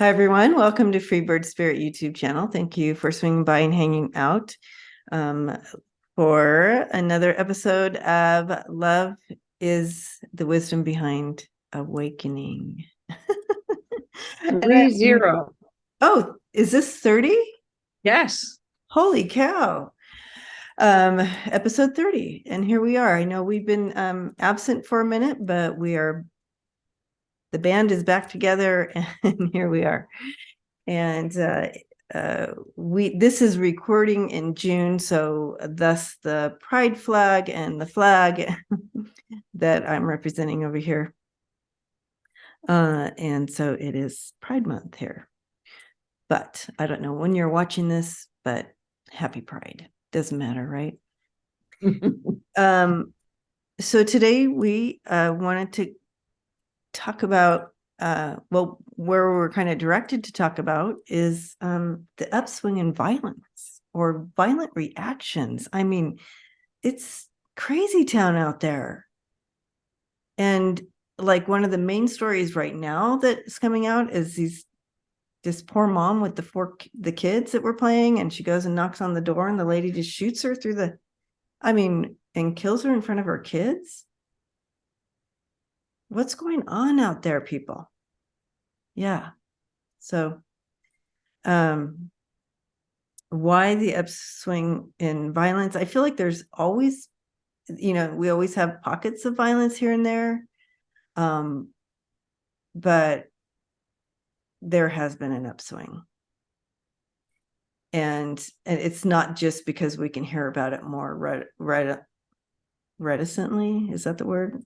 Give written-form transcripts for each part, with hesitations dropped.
Hi, everyone. Welcome to Freebird Spirit YouTube channel. Thank you for swinging by and hanging out for another episode of Love is the Wisdom Behind Awakening. 30. Oh, is this 30? Yes. Holy cow. Episode 30. And here we are. I know we've been absent for a minute, but the band is back together and here we are. And this is recording in June, so thus the pride flag and the flag that I'm representing over here. And so it is Pride Month here. But I don't know when you're watching this, but happy Pride. Doesn't matter, right? So today we wanted to talk about where we're kind of directed to talk about is the upswing in violence or violent reactions. I mean, it's crazy town out there. And like one of the main stories right now that's coming out is this poor mom with the kids that were playing, and she goes and knocks on the door and the lady just shoots her and kills her in front of her kids. What's going on out there, people? Yeah. So why the upswing in violence? I feel like there's always, we always have pockets of violence here and there. But there has been an upswing. And it's not just because we can hear about it more reticently. Is that the word?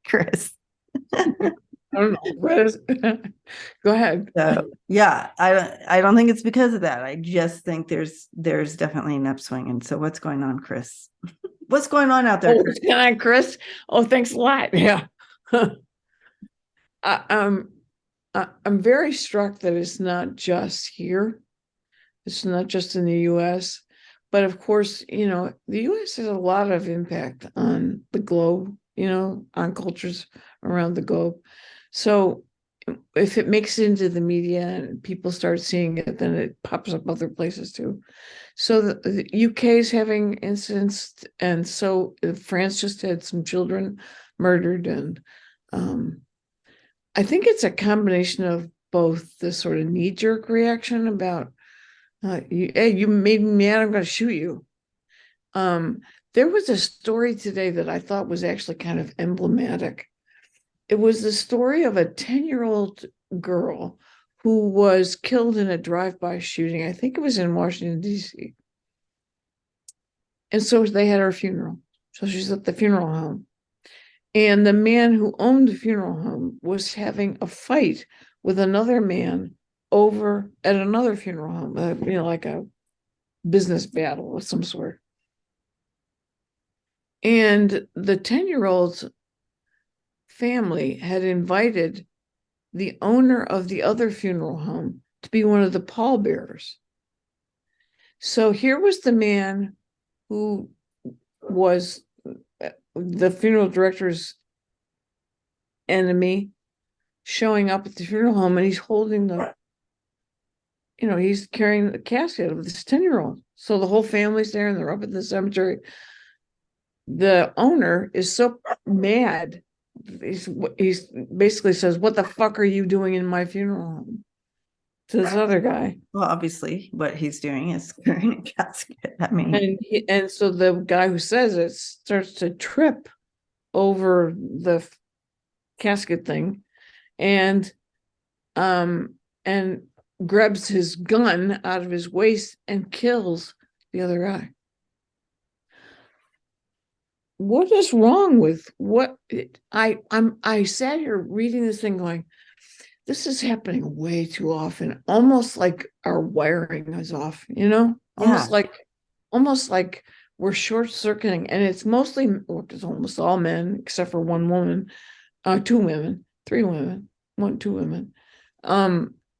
Chrys. I don't know. Go ahead. So yeah, I don't think it's because of that. I just think there's definitely an upswing. And so what's going on, Chrys? What's going on out there? Oh, can Chris? Oh, thanks a lot. Yeah. I'm very struck that it's not just here. It's not just in the US, but of course, the US has a lot of impact on the globe, on cultures around the globe. So if it makes it into the media and people start seeing it, then it pops up other places too. So the UK is having incidents, and so France just had some children murdered, and I think it's a combination of both the sort of knee-jerk reaction about, hey, you made me mad, I'm going to shoot you. There was a story today that I thought was actually kind of emblematic. It was the story of a 10-year-old girl who was killed in a drive-by shooting. I think it was in Washington, D.C. And so they had her funeral. So she's at the funeral home. And the man who owned the funeral home was having a fight with another man over at another funeral home, like a business battle of some sort. And the 10-year-old's family had invited the owner of the other funeral home to be one of the pallbearers. So here was the man who was the funeral director's enemy showing up at the funeral home, and he's holding he's carrying the casket of this 10-year-old. So the whole family's there and they're up at the cemetery. The owner is so mad. He's basically says, "What the fuck are you doing in my funeral home?" To this other guy. Well, obviously, what he's doing is carrying a casket. And so the guy who says it starts to trip over the casket thing, and grabs his gun out of his waist and kills the other guy. What is wrong with what I sat here reading this thing going, this is happening way too often, almost like our wiring is off, almost like we're short-circuiting, and it's almost all men except for one woman, two women, three women, two women.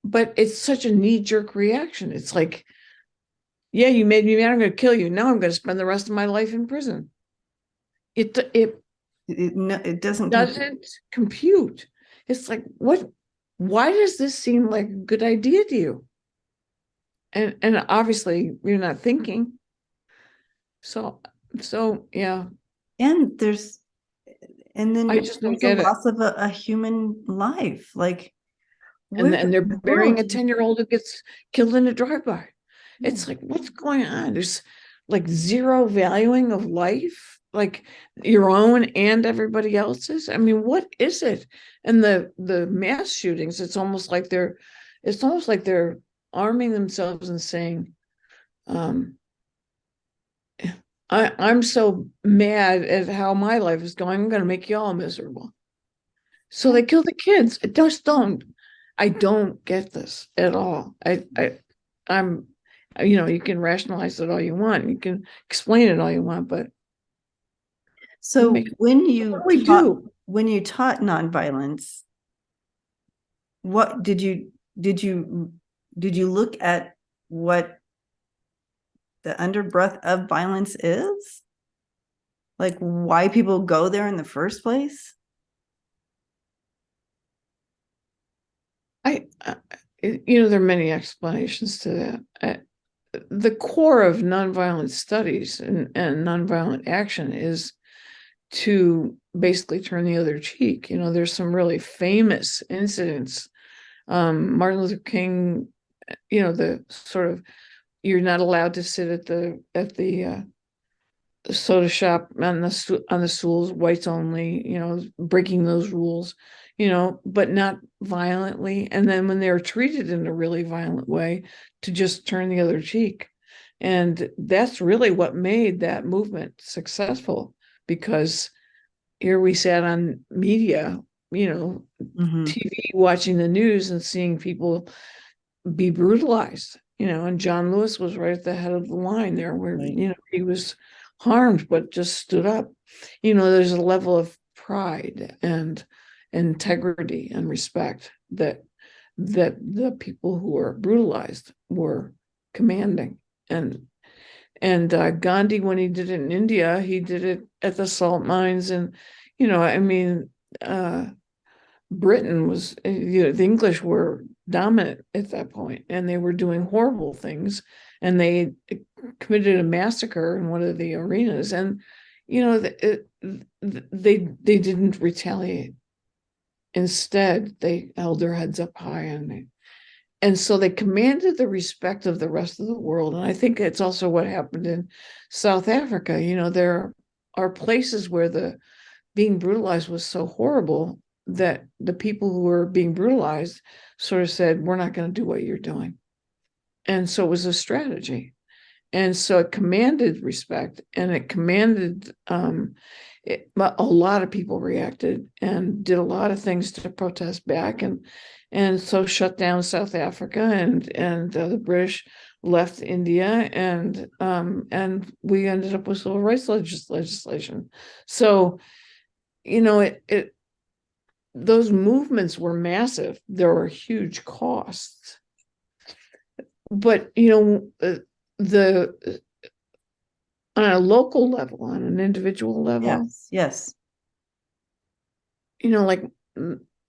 But it's such a knee-jerk reaction. It's like, yeah, you made me mad, I'm going to kill you. Now I'm going to spend the rest of my life in prison. It doesn't compute. It's like, why does this seem like a good idea to you? And obviously you're not thinking. So yeah, And there's, and I then just don't there's a get it. loss of a human life. Like, And where and they're in the burying world? a 10-year-old who gets killed in a drive-by. Yeah. It's like, what's going on? There's like zero valuing of life, like your own and everybody else's. I mean, what is it? And the mass shootings, it's almost like they're arming themselves and saying, um, I'm so mad at how my life is going, I'm gonna make you all miserable. So Yeah. they kill the kids. I don't get this at all. I'm, you can rationalize it all you want. You can explain it all you want, but So when what do we do? when you taught nonviolence, what did you did you look at what the underbreath of violence is? Like why people go there in the first place? There are many explanations to that. The core of nonviolent studies and nonviolent action is to basically turn the other cheek. There's some really famous incidents. Martin Luther King, the sort of, you're not allowed to sit at the soda shop on the stools, whites only, breaking those rules, but not violently. And then when they're treated in a really violent way, to just turn the other cheek. And that's really what made that movement successful, because here we sat on media, TV, watching the news and seeing people be brutalized, and John Lewis was right at the head of the line there, where, Right. he was harmed, but just stood up. There's a level of pride and integrity and respect that the people who were brutalized were commanding. And Gandhi, when he did it in India, he did it at the salt mines. And, I mean, Britain was, the English were dominant at that point, and they were doing horrible things, and they committed a massacre in one of the arenas, and they didn't retaliate. Instead, they held their heads up high, and so they commanded the respect of the rest of the world. And I think it's also what happened in South Africa. There are places where the being brutalized was so horrible that the people who were being brutalized sort of said, we're not going to do what you're doing. And so it was a strategy. And so it commanded respect, and it commanded, a lot of people reacted and did a lot of things to protest back, and so shut down South Africa, and the British left India, and we ended up with civil rights legislation. So, those movements were massive. There were huge costs, but the on a local level, on an individual level, Yes. like,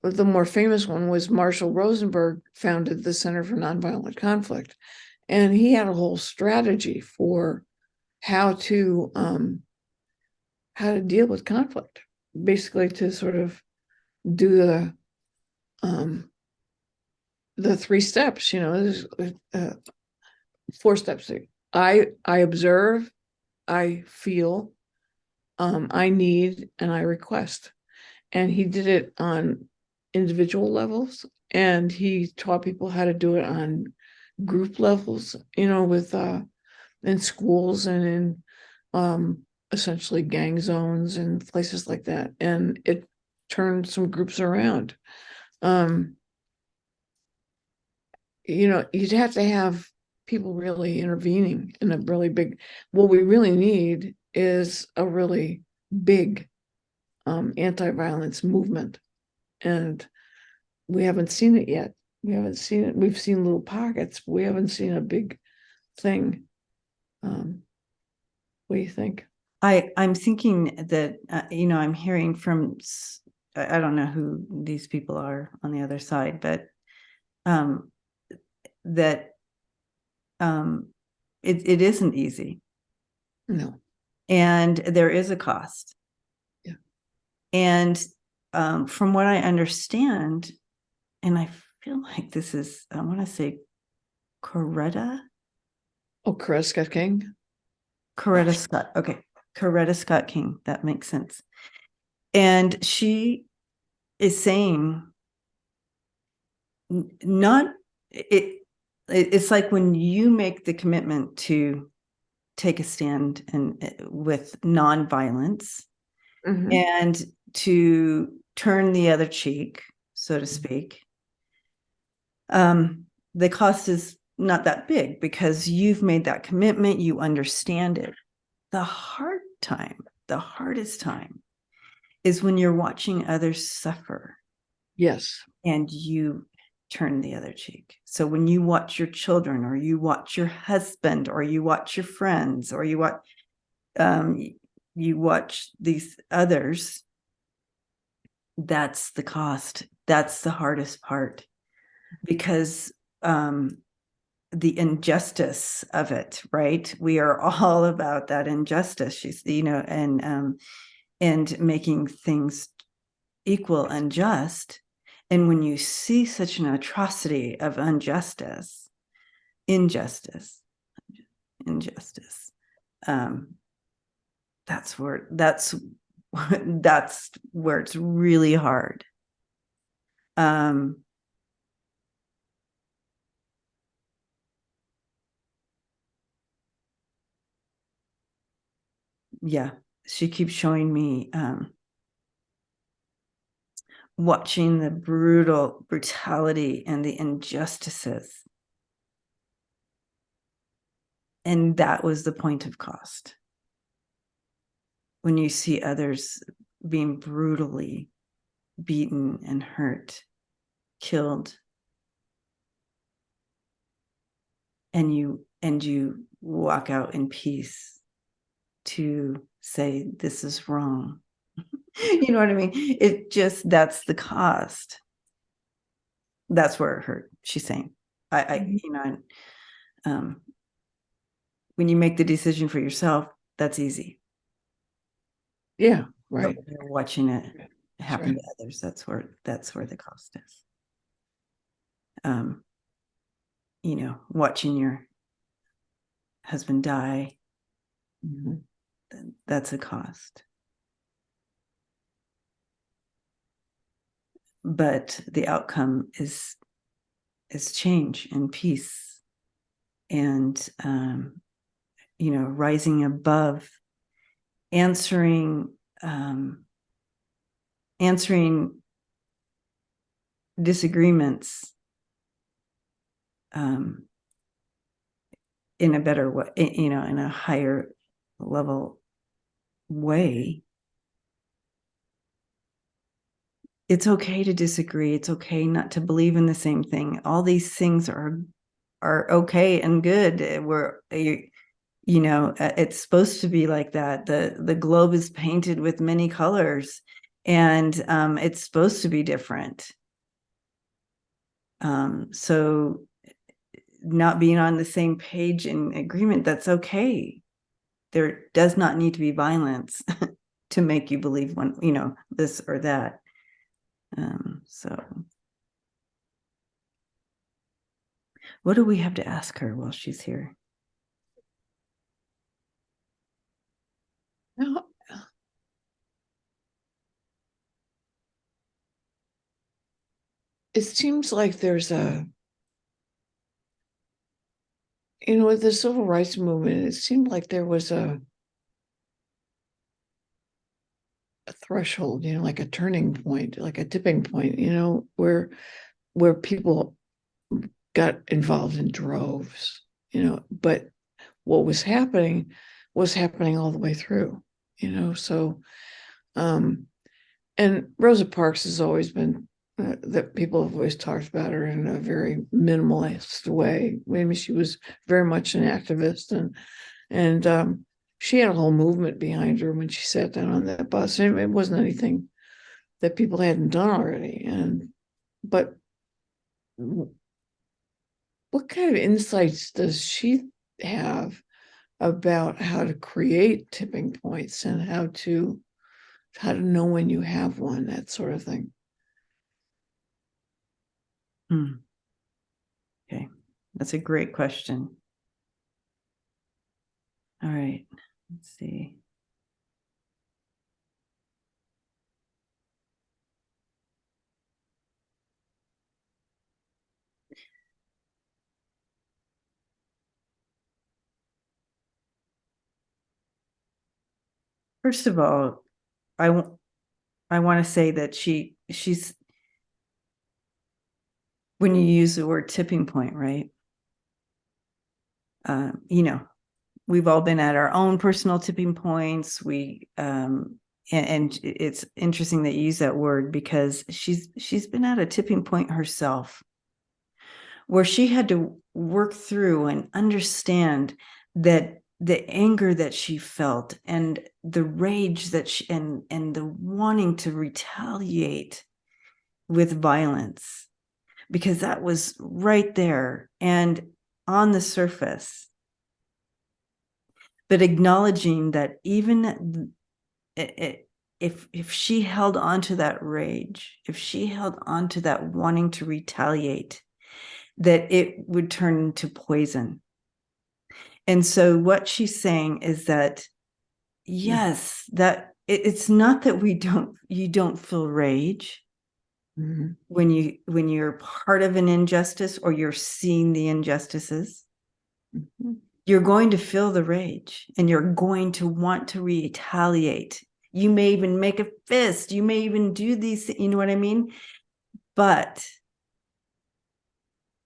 the more famous one was Marshall Rosenberg founded the Center for Nonviolent Conflict, and he had a whole strategy for how to deal with conflict, basically to sort of do the 3 steps. There's 4 steps. I observe, I feel, I need, and I request. And he did it on individual levels, and he taught people how to do it on group levels, with in schools and in essentially gang zones and places like that. And it turned some groups around. You'd have to have people really intervening in a really big, what we really need is a really big anti-violence movement. And we haven't seen it yet. We haven't seen it. We've seen little pockets, but we haven't seen a big thing. What do you think? I'm thinking that I'm hearing from I don't know who these people are on the other side, but that it isn't easy. No. And there is a cost. Yeah. And from what I understand, and I feel like this is, I want to say Coretta. Oh, Chrys King. Coretta Scott. Okay. Coretta Scott King. That makes sense. And she is saying not it's like when you make the commitment to take a stand and with nonviolence and to turn the other cheek, so to speak, the cost is not that big because you've made that commitment, you understand it. The hardest time is when you're watching others suffer. Yes. And you turn the other cheek. So when you watch your children, or you watch your husband, or you watch your friends, or you watch these others, that's the cost. That's the hardest part, because the injustice of it, right? We are all about that injustice. She's, and making things equal and just. And when you see such an atrocity of injustice, that's where it's really hard. Yeah, she keeps showing me watching the brutality and the injustices. And that was the point of cost. When you see others being brutally beaten and hurt, killed, and you walk out in peace to say, this is wrong. You know what I mean? That's the cost. That's where it hurt. She's saying, when you make the decision for yourself, that's easy. Yeah, right. But when you're watching it happen to others, that's where the cost is. Watching your husband die, that's a cost. But the outcome is change and peace, and rising above, answering disagreements in a better way, in a higher level way. It's okay to disagree. It's okay not to believe in the same thing. All these things are okay and good. It's supposed to be like that. The globe is painted with many colors, and it's supposed to be different. So not being on the same page in agreement, that's okay. There does not need to be violence to make you believe this or that. So what do we have to ask her while she's here? No. It seems like there's with the civil rights movement, it seemed like there was a threshold, like a turning point, like a tipping point, where people got involved in droves, but what was happening all the way through, so and Rosa Parks has always been that people have always talked about her in a very minimalist way. Maybe she was very much an activist, and she had a whole movement behind her when she sat down on that bus. And it wasn't anything that people hadn't done already. But what kind of insights does she have about how to create tipping points and how to know when you have one, that sort of thing? Okay, that's a great question. All right, let's see. First of all, I want to say that she's, when you use the word tipping point, right? You know, we've all been at our own personal tipping points. And it's interesting that you use that word, because she's been at a tipping point herself, where she had to work through and understand that the anger that she felt and the rage that and the wanting to retaliate with violence, because that was right there and on the surface. But acknowledging that even if she held on to that rage, if she held on to that wanting to retaliate, that it would turn into poison. And so what she's saying is that, yes, that it's not that you don't feel rage when you're part of an injustice or you're seeing the injustices. You're going to feel the rage and you're going to want to retaliate. You may even make a fist. You may even do these, you know what I mean? But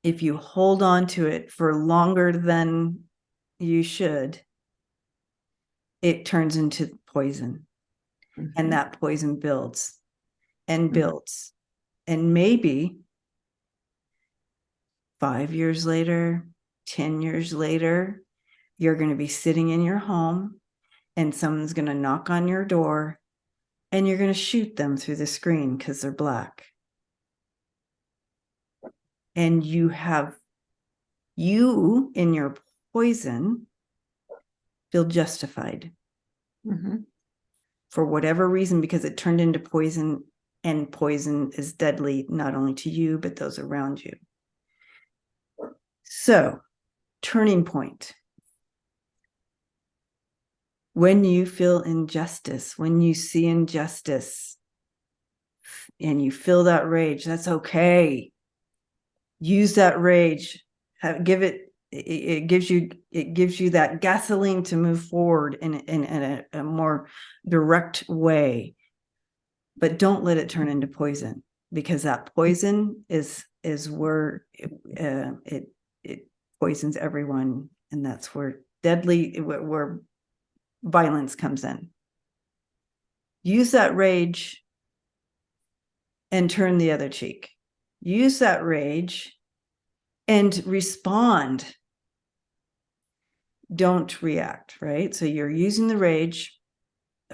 if you hold on to it for longer than you should, it turns into poison. And that poison builds and builds. And maybe 5 years later, 10 years later, you're going to be sitting in your home and someone's going to knock on your door and you're going to shoot them through the screen because they're Black. And you in your poison feel justified for whatever reason, because it turned into poison, and poison is deadly not only to you, but those around you. So, turning point. When you feel injustice, when you see injustice and you feel that rage, that's okay. Use that rage. It gives you that gasoline to move forward in a more direct way. But don't let it turn into poison, because that poison is where it poisons everyone, and that's where violence comes in. Use that rage and turn the other cheek. Use that rage and respond. Don't react, right? So you're using the rage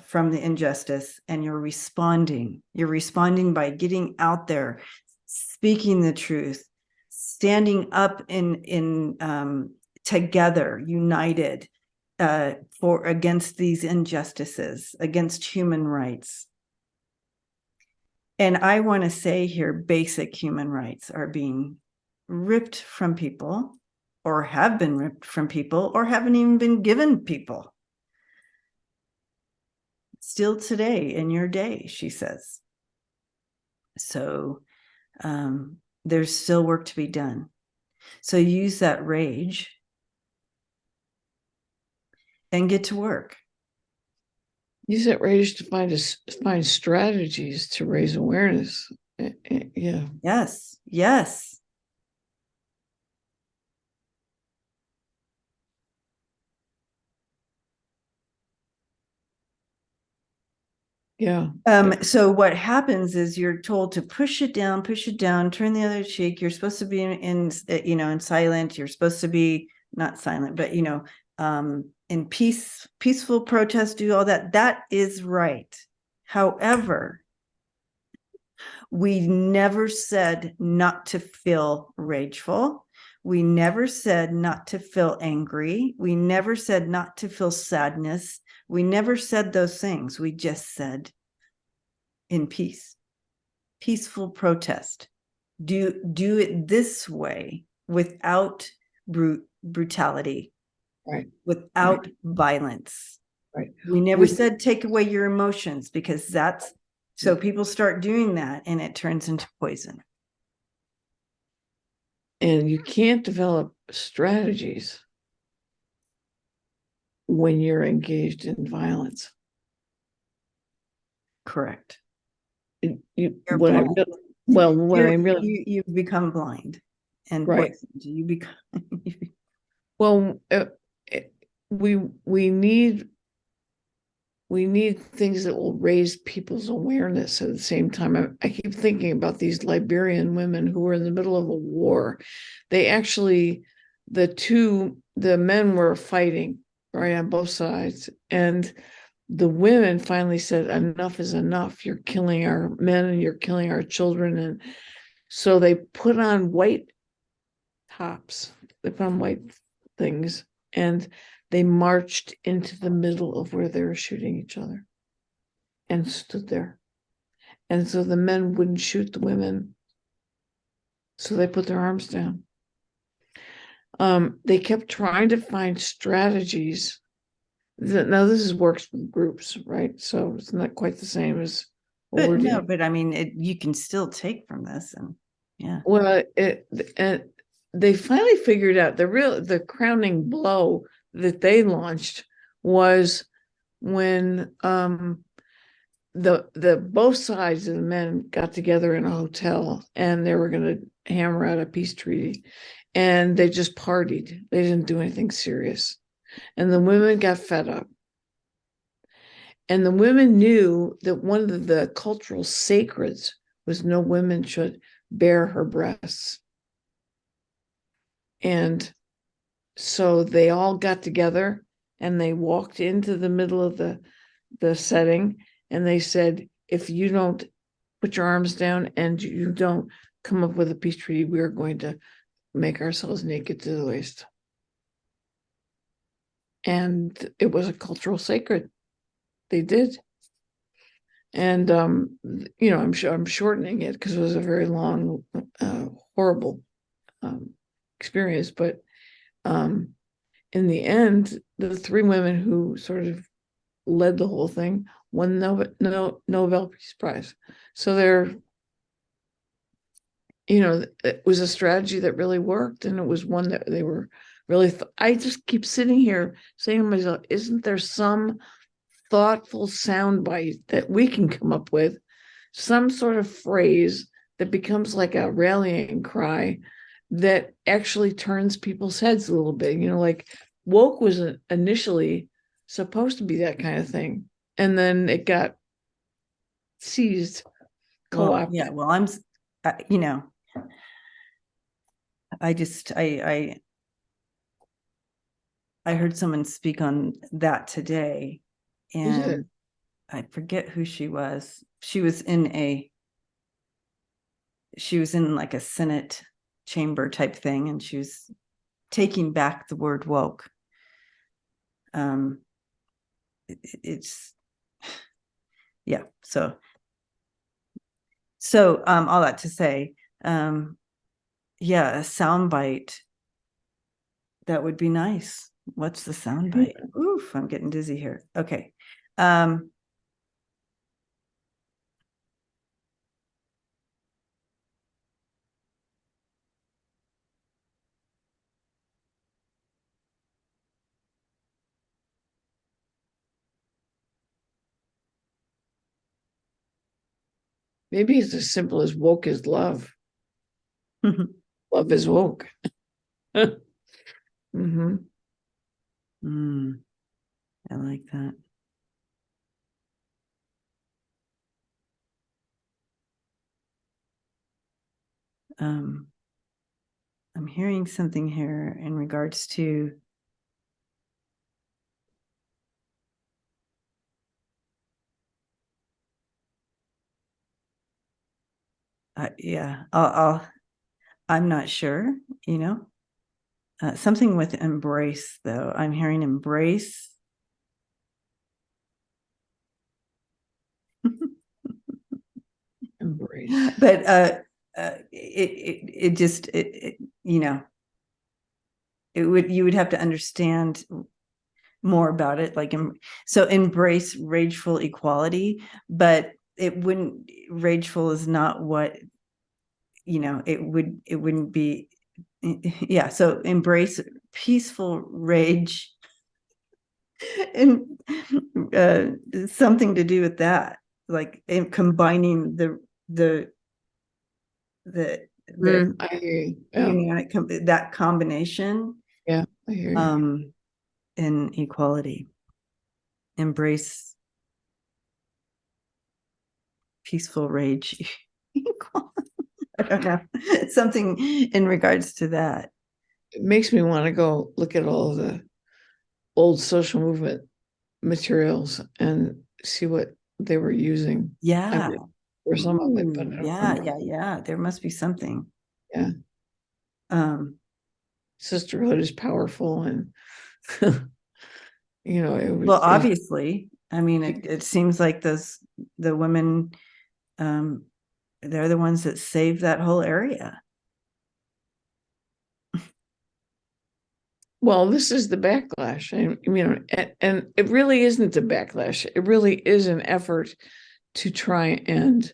from the injustice and you're responding. You're responding by getting out there, speaking the truth, standing up in together, united, for against these injustices, against human rights. And I want to say here, basic human rights are being ripped from people, or have been ripped from people, or haven't even been given people. Still today, in your day, she says. So there's still work to be done. So use that rage and get to work. Use that rage to find strategies to raise awareness. Yeah. Yes. Yes. Yeah. So what happens is you're told to push it down, turn the other cheek. You're supposed to be in silent. You're supposed to be not silent, but in peaceful protest, do all that. That is right. However, We never said not to feel rageful. We never said not to feel angry. We never said not to feel sadness. We never said those things. We just said in peace, peaceful protest. Do it this way without brutality, Right. without violence. Right. We never said take away your emotions, because that's so people start doing that and it turns into poison. And you can't develop strategies when you're engaged in violence. Correct. What I really you become blind and right. poisoned. You become Well, we need things that will raise people's awareness at the same time. I keep thinking about these Liberian women who were in the middle of a war. They actually, the men were fighting right on both sides, and the women finally said, enough is enough. You're killing our men and you're killing our children. And so they put on white tops, they put on white things, and they marched into the middle of where they were shooting each other and stood there. And so the men wouldn't shoot the women. So they put their arms down. They kept trying to find strategies. Now this is works with groups, right? So it's not quite the same as what we're doing. but I mean, you can still take from this, and yeah. Well, and they finally figured out the crowning blow that they launched was when the both sides of the men got together in a hotel and they were going to hammer out a peace treaty, and they just partied. They didn't do anything serious, and the women got fed up. And the women knew that one of the cultural sacreds was no woman should bare her breasts. And so they all got together and they walked into the middle of the setting, and they said, if you don't put your arms down and you don't come up with a peace treaty, we are going to make ourselves naked to the waist. And it was a cultural sacred. They did. And I'm sure I'm shortening it because it was a very long, horrible experience. But in the end, the three women who sort of led the whole thing won the Nobel Peace Prize. So it was a strategy that really worked, and it was one that they were really. I just keep sitting here saying to myself, isn't there some thoughtful soundbite that we can come up with, some sort of phrase that becomes like a rallying cry that actually turns people's heads a little bit? Like woke was initially supposed to be that kind of thing, and then it got seized, co-opted. Yeah, well, I heard someone speak on that today, and I forget who she was. She was in like a Senate chamber type thing, and she was taking back the word woke. It's yeah. So all that to say, yeah, a soundbite that would be nice. What's the soundbite? Oof, I'm getting dizzy here. Okay. Maybe it's as simple as woke is love. Love is woke. Mm-hmm. I like that. I'm hearing something here in regards to yeah, I'm not sure, something with embrace though. I'm hearing embrace. Embrace. But it just you would have to understand more about it, like so embrace rageful equality, but it wouldn't, rageful is not what it wouldn't be. Yeah, so embrace peaceful rage and something to do with that, like combining the I hear you. Yeah. That combination Yeah, I hear you. in equality. Embrace peaceful rage. I don't know, something in regards to that. It makes me want to go look at all the old social movement materials and see what they were using. Yeah. Or some of it, but I Ooh, don't yeah, remember. yeah. There must be something. Yeah. Sisterhood is powerful, and Well, obviously, I mean, it seems like the women, they're the ones that saved that whole area. Well, this is the backlash, and it really isn't a backlash. It really is an effort to try and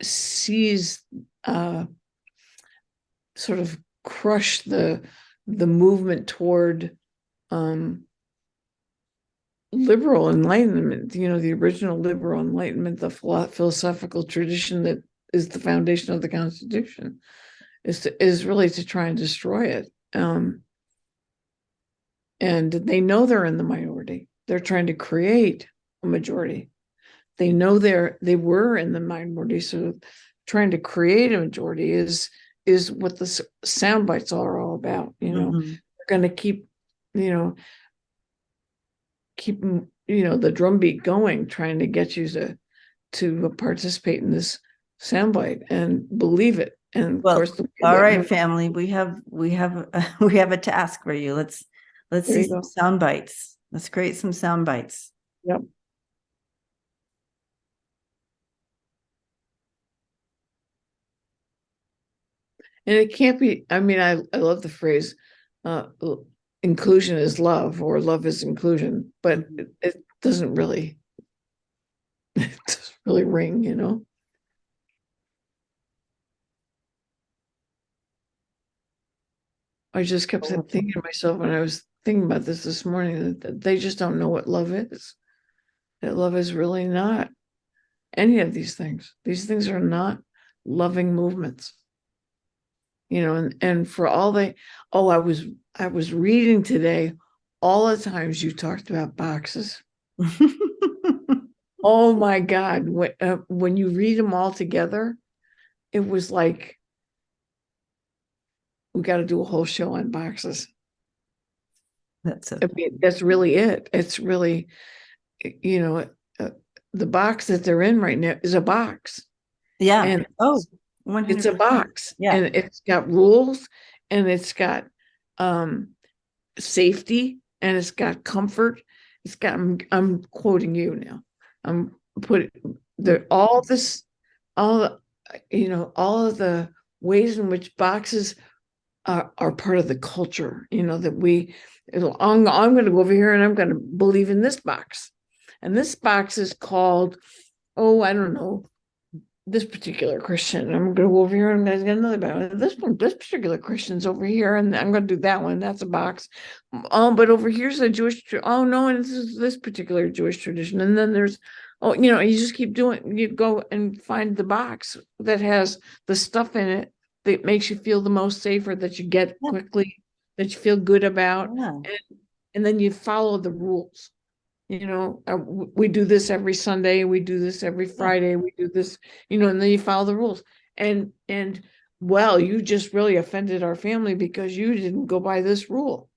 seize, sort of crush the movement toward liberal enlightenment, the original liberal enlightenment, the philosophical tradition that is the foundation of the Constitution, is really to try and destroy it. And they know they're in the minority. They're trying to create a majority. They know they were in the minority, so trying to create a majority is what the sound bites are all about. They're going to keep the drumbeat going, trying to get you to participate in this soundbite and believe it. And of course, all right, family, we have we have a task for you. Let's see some sound bites. Let's create some sound bites. Yep. And it can't be, I love the phrase, inclusion is love, or love is inclusion, but it doesn't really, it doesn't really ring. I just kept thinking to myself when I was thinking about this morning, that they just don't know what love is. That love is really not any of these things. These things are not loving movements. And for all I was reading today all the times you talked about boxes. Oh my God. When you read them all together, it was like, we got to do a whole show on boxes. That's that's really it. It's really, the box that they're in right now is a box. Yeah. And it's a box. Yeah. And it's got rules, and it's got safety, and it's got comfort. It's got, I'm quoting you now. I'm putting all of the ways in which boxes are part of the culture, that I'm going to go over here and I'm going to believe in this box. And this box is called, I don't know, this particular Christian. I'm going to go over here and I'm going to get another box. This particular Christian's over here, and I'm going to do that one. That's a box. But over here's a Jewish. Oh no, and this is this particular Jewish tradition. And then there's, you just keep doing. You go and find the box that has the stuff in it that makes you feel the most safer, that you get quickly, that you feel good about, and then you follow the rules. We do this every Sunday, we do this every Friday, we do this, and then you follow the rules. And well, you just really offended our family because you didn't go by this rule.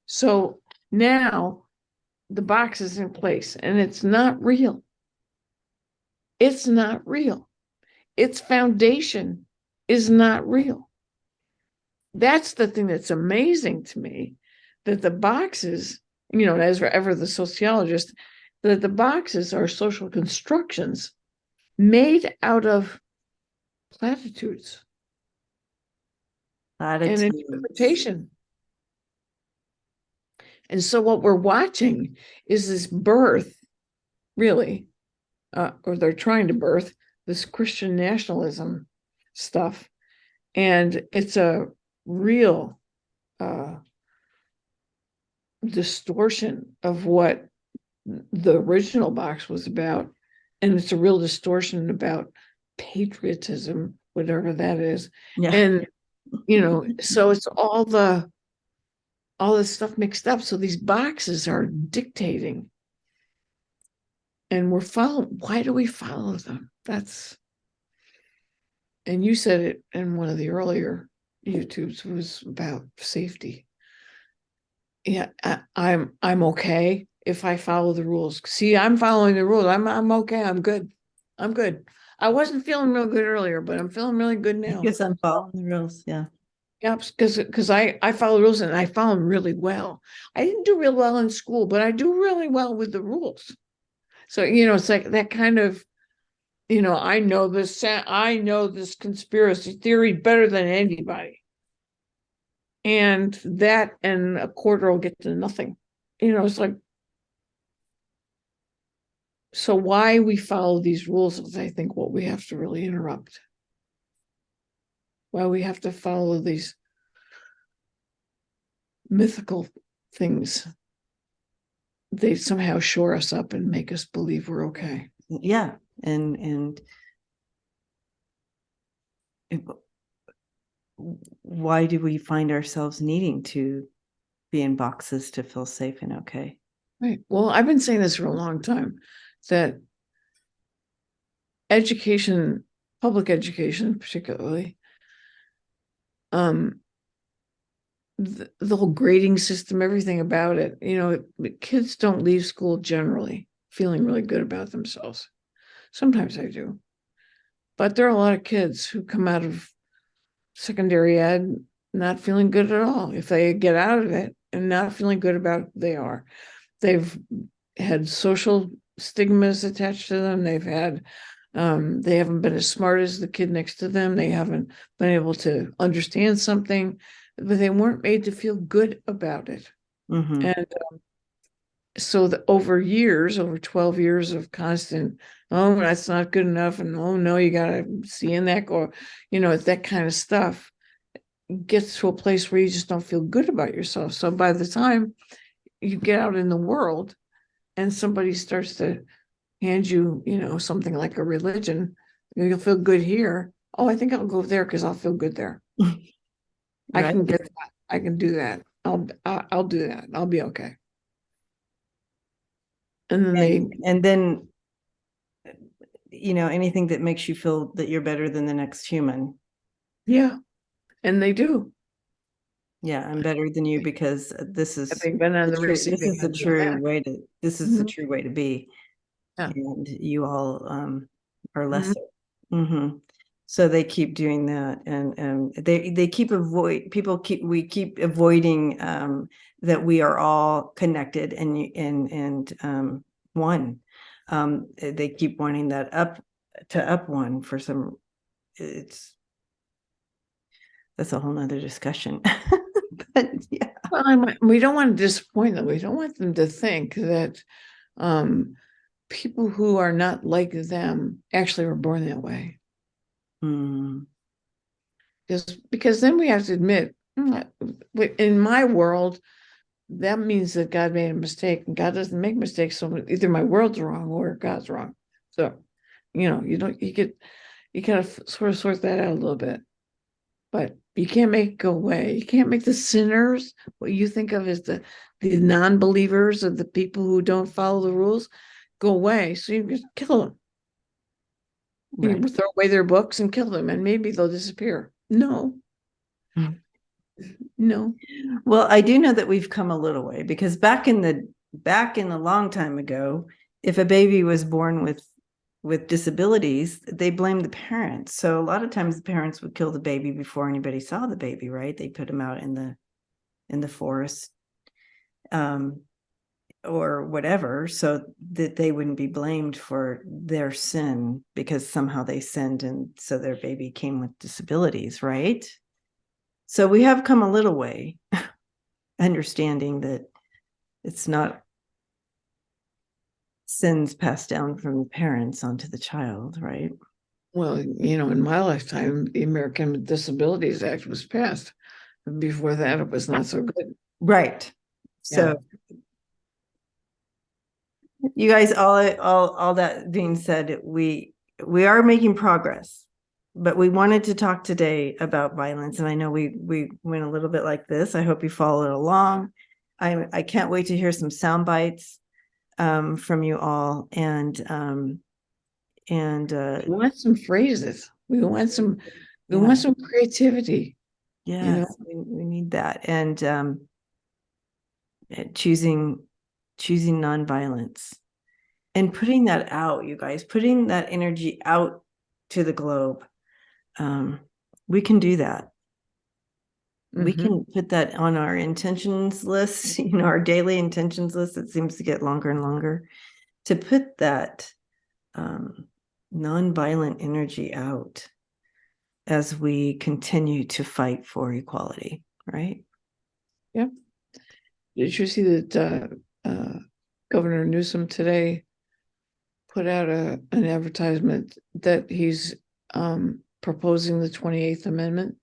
So now the box is in place, and it's not real. It's not real. its foundation is not real. That's the thing that's amazing to me, that the boxes, as ever the sociologist, that the boxes are social constructions made out of platitudes and interpretation. And so what we're watching is this birth, really, or they're trying to birth this Christian nationalism stuff. And it's a real distortion of what the original box was about. And it's a real distortion about patriotism, whatever that is. Yeah. And, so it's all this stuff mixed up. So these boxes are dictating. And we're following. Why do we follow them? And you said it in one of the earlier YouTubes, was about safety. Yeah, I'm okay if I follow the rules. See, I'm following the rules. I'm okay. I'm good. I wasn't feeling real good earlier, but I'm feeling really good now. Because I'm following the rules. Yeah. Yeah, because I follow the rules and I follow them really well. I didn't do real well in school, but I do really well with the rules. So, it's like that kind of, I know this conspiracy theory better than anybody. And that and a quarter will get to nothing. It's like, so why we follow these rules is, I think, what we have to really interrupt. Why we have to follow these mythical things. They somehow shore us up and make us believe we're okay. Yeah. And why do we find ourselves needing to be in boxes to feel safe and okay? Right. Well, I've been saying this for a long time, that education, public education particularly, the whole grading system, everything about it, kids don't leave school generally feeling really good about themselves. Sometimes I do. But there are a lot of kids who come out of secondary ed not feeling good at all. If they get out of it and not feeling good about who they are, they've had social stigmas attached to them. They haven't been as smart as the kid next to them. They haven't been able to understand something, but they weren't made to feel good about it. Mm-hmm. And so over 12 years of constant, oh, that's not good enough, and oh no, you gotta see in that, or that kind of stuff gets to a place where you just don't feel good about yourself. So by the time you get out in the world and somebody starts to hand you, something like a religion, you'll feel good here. Oh, I think I'll go there because I'll feel good there. Right. I can get that. I can do that. I'll do that. I'll be okay. And then anything that makes you feel that you're better than the next human. Yeah. And they do. Yeah, I'm better than you because this is the true way to the true way to be. Yeah. And you all are lesser. Mm-hmm. So they keep doing that, and we keep avoiding that we are all connected and one. They keep wanting that up one for some. That's a whole nother discussion. But yeah. Well, we don't want to disappoint them. We don't want them to think that people who are not like them actually were born that way. Because then we have to admit, in my world, that means that God made a mistake, and God doesn't make mistakes. So either my world's wrong or God's wrong. So, you gotta sort of sort that out a little bit, but you can't make it go away. You can't make the sinners, what you think of as the non-believers, or the people who don't follow the rules, go away. So you just kill them. Right. You throw away their books and kill them, and maybe they'll disappear. No. No. Well, I do know that we've come a little way, because back in the long time ago, if a baby was born with with disabilities, they blame the parents. So a lot of times the parents would kill the baby before anybody saw the baby, right? They put him out in the forest, or whatever, so that they wouldn't be blamed for their sin because somehow they sinned and so their baby came with disabilities, right? So we have come a little way understanding that it's not sins passed down from the parents onto the child, right? Well, in my lifetime, the American Disabilities Act was passed. Before that, it was not so good. Right. So you guys, all that being said, we are making progress, but we wanted to talk today about violence. And I know we went a little bit like this. I hope you followed along. I can't wait to hear some sound bites from you all. And We want some phrases. We want some creativity. yes, we need that. And choosing nonviolence and putting that out, you guys, putting that energy out to the globe. We can do that. We can put that on our intentions list, our daily intentions list. It seems to get longer and longer, to put that nonviolent energy out as we continue to fight for equality, right? Yeah. Did you see that Governor Newsom today put out an advertisement that he's proposing the 28th Amendment,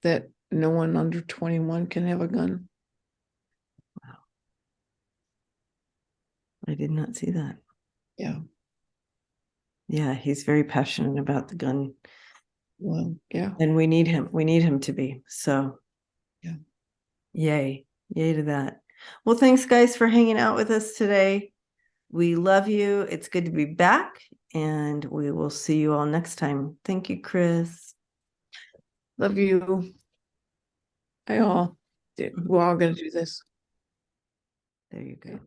that no one under 21 can have a gun? Wow. I did not see that. Yeah. Yeah, he's very passionate about the gun. Well, yeah. And we need him. We need him to be. So yeah. Yay to that. Well, thanks guys for hanging out with us today. We love you. It's good to be back, and we will see you all next time. Thank you, Chrys. Love you. We're all going to do this. There you go.